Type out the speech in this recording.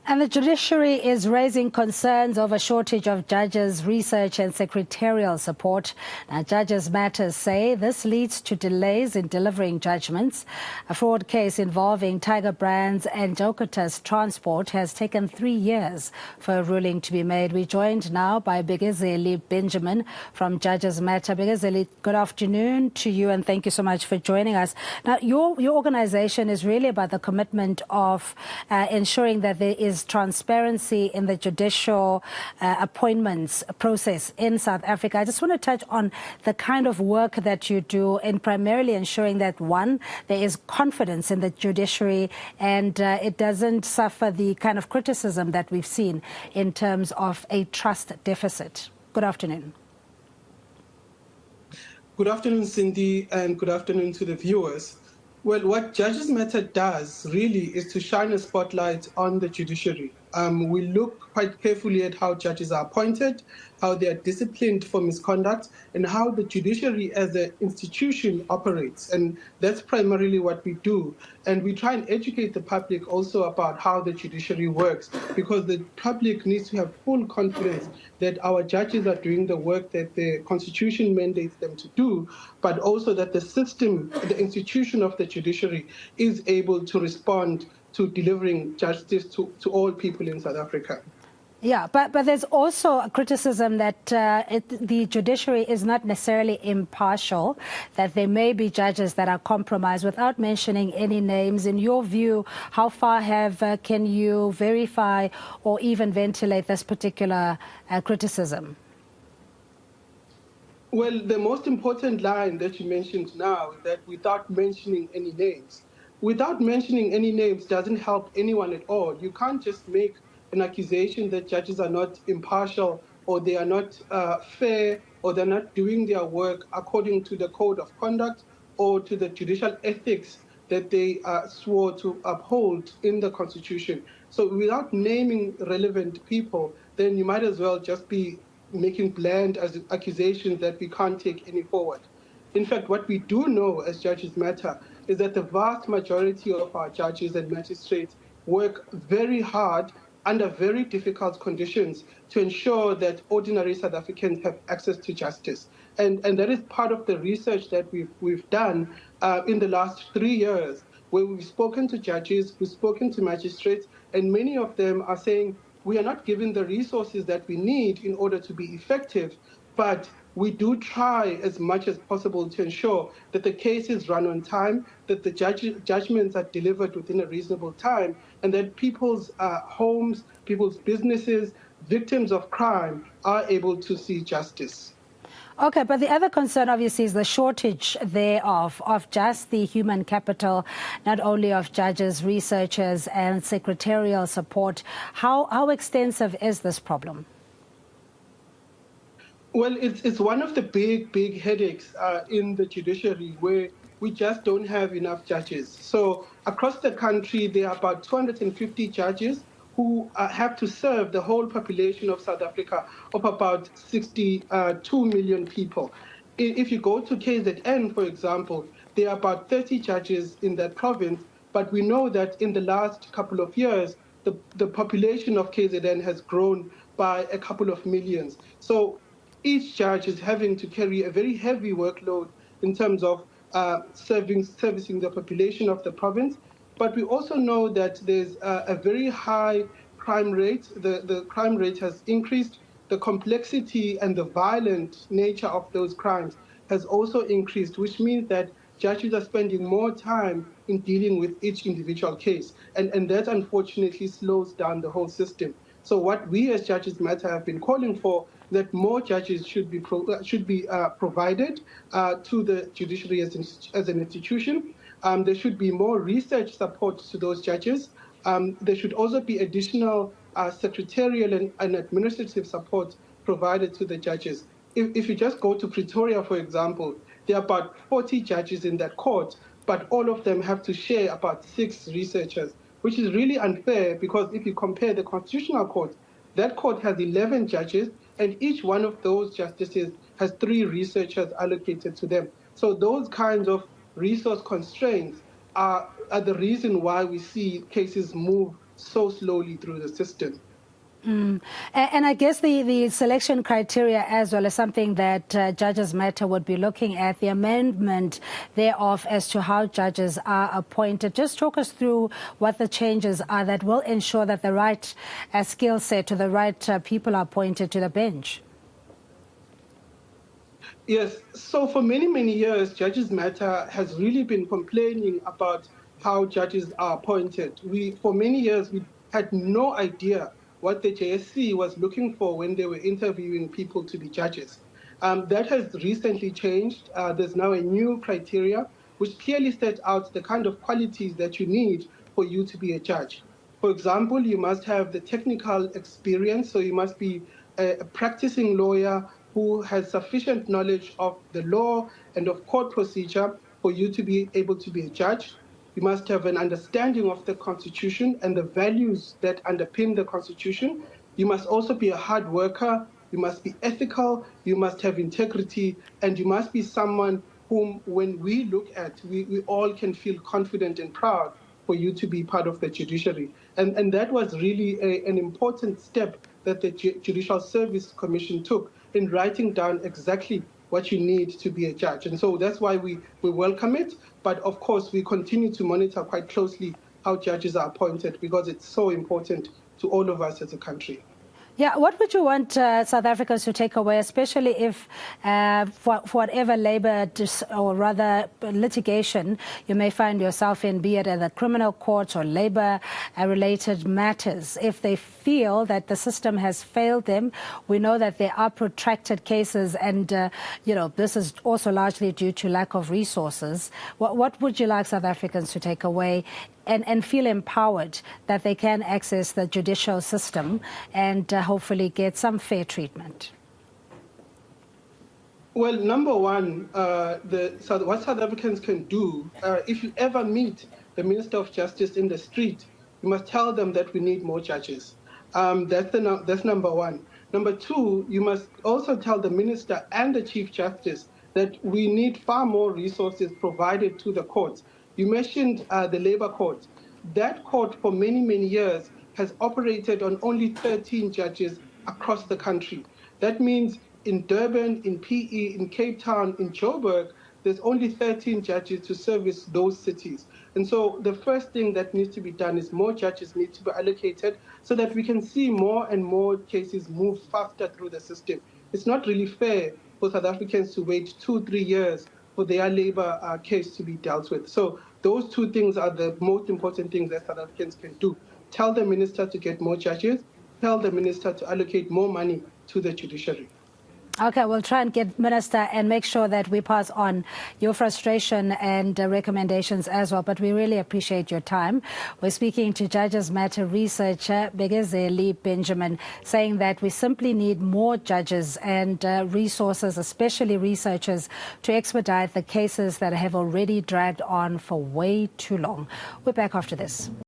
And the judiciary is raising concerns over shortage of judges, research and secretarial support. Now, Judges Matters say this leads to delays in delivering judgments. A fraud case involving Tiger Brands and Jocatus Transport has taken 3 years for a ruling to be made. We're joined now by Mbekezeli Benjamin from Judges Matter. Mbekezeli, good afternoon to you and thank you so much for joining us. Now, your organization is really about the commitment of ensuring that there is transparency in the judicial appointments process in South Africa. I just want to touch on the kind of work that you do in primarily ensuring that, one, there is confidence in the judiciary and it doesn't suffer the kind of criticism that we've seen in terms of a trust deficit. Good afternoon. Good afternoon, Cindy, and good afternoon to the viewers. Well, what Judges Matter does really is to shine a spotlight on the judiciary. We look quite carefully at how judges are appointed, how they are disciplined for misconduct, and how the judiciary as an institution operates. And that's primarily what we do. And we try and educate the public also about how the judiciary works, because the public needs to have full confidence that our judges are doing the work that the Constitution mandates them to do, but also that the system, the institution of the judiciary is able to respond to delivering justice to all people in South Africa. Yeah, but there's also a criticism that the judiciary is not necessarily impartial, that there may be judges that are compromised without mentioning any names. In your view, how far can you verify or even ventilate this particular criticism? Well, the most important line that you mentioned now is that without mentioning any names. Without mentioning any names doesn't help anyone at all. You can't just make an accusation that judges are not impartial or they are not fair or they're not doing their work according to the code of conduct or to the judicial ethics that they swore to uphold in the Constitution. So without naming relevant people, then you might as well just be making bland accusations that we can't take any forward. In fact, what we do know as Judges Matter is that the vast majority of our judges and magistrates work very hard under very difficult conditions to ensure that ordinary South Africans have access to justice. And that is part of the research that we've done in the last 3 years, where we've spoken to judges, we've spoken to magistrates, and many of them are saying, we are not given the resources that we need in order to be effective, but we do try as much as possible to ensure that the cases run on time, that the judgments are delivered within a reasonable time, and that people's homes, people's businesses, victims of crime are able to see justice. Okay, but the other concern, obviously, is the shortage thereof of just the human capital, not only of judges, researchers and secretarial support. How extensive is this problem? Well, it's one of the big headaches in the judiciary, where we just don't have enough judges. So across the country, there are about 250 judges who have to serve the whole population of South Africa of about 62 million people. If you go to KZN, for example, there are about 30 judges in that province, but we know that in the last couple of years, the population of KZN has grown by a couple of millions. So each judge is having to carry a very heavy workload in terms of servicing the population of the province. But we also know that there's a very high crime rate. The crime rate has increased. The complexity and the violent nature of those crimes has also increased, which means that judges are spending more time in dealing with each individual case. And that unfortunately slows down the whole system. So what we as Judges Matter have been calling for, that more judges should be provided to the judiciary as an institution. There should be more research support to those judges. There should also be additional secretarial and administrative support provided to the judges. If you just go to Pretoria, for example, there are about 40 judges in that court, but all of them have to share about 6 researchers, which is really unfair, because if you compare the Constitutional Court, that court has 11 judges, and each one of those justices has 3 researchers allocated to them. So those kinds of resource constraints are the reason why we see cases move so slowly through the system. And I guess the selection criteria as well is something that Judges Matter would be looking at, the amendment thereof as to how judges are appointed. Just talk us through what the changes are that will ensure that the right skill set to the right people are appointed to the bench. Yes, so for many, many years, Judges Matter has really been complaining about how judges are appointed. For many years, we had no idea what the JSC was looking for when they were interviewing people to be judges. That has recently changed. There's now a new criteria which clearly sets out the kind of qualities that you need for you to be a judge. For example, you must have the technical experience, so you must be a practicing lawyer who has sufficient knowledge of the law and of court procedure for you to be able to be a judge. You must have an understanding of the Constitution and the values that underpin the Constitution. You must also be a hard worker. You must be ethical. You must have integrity. And you must be someone whom, when we look at, we all can feel confident and proud for you to be part of the judiciary. And that was really an important step that the Judicial Service Commission took in writing down exactly what you need to be a judge. And so that's why we welcome it. But of course, we continue to monitor quite closely how judges are appointed because it's so important to all of us as a country. Yeah, what would you want South Africans to take away, especially if for whatever labor or rather litigation you may find yourself in, be it in the criminal courts or labor-related matters, if they feel that the system has failed them? We know that there are protracted cases and, this is also largely due to lack of resources. What would you like South Africans to take away and feel empowered that they can access the judicial system and hopefully get some fair treatment? Well, number one, what South Africans can do, if you ever meet the Minister of Justice in the street, you must tell them that we need more judges. That's number one. Number two, you must also tell the Minister and the Chief Justice that we need far more resources provided to the courts. You mentioned the Labour Court. That court for many, many years has operated on only 13 judges across the country. That means in Durban, in PE, in Cape Town, in Joburg, there's only 13 judges to service those cities. And so the first thing that needs to be done is more judges need to be allocated so that we can see more and more cases move faster through the system. It's not really fair for South Africans to wait 2-3 years for their labor case to be dealt with. So those two things are the most important things that South Africans can do. Tell the minister to get more judges, tell the minister to allocate more money to the judiciary. Okay, we'll try and get Minister and make sure that we pass on your frustration and recommendations as well. But we really appreciate your time. We're speaking to Judges Matter researcher Mbekezeli Benjamin, saying that we simply need more judges and resources, especially researchers, to expedite the cases that have already dragged on for way too long. We're back after this.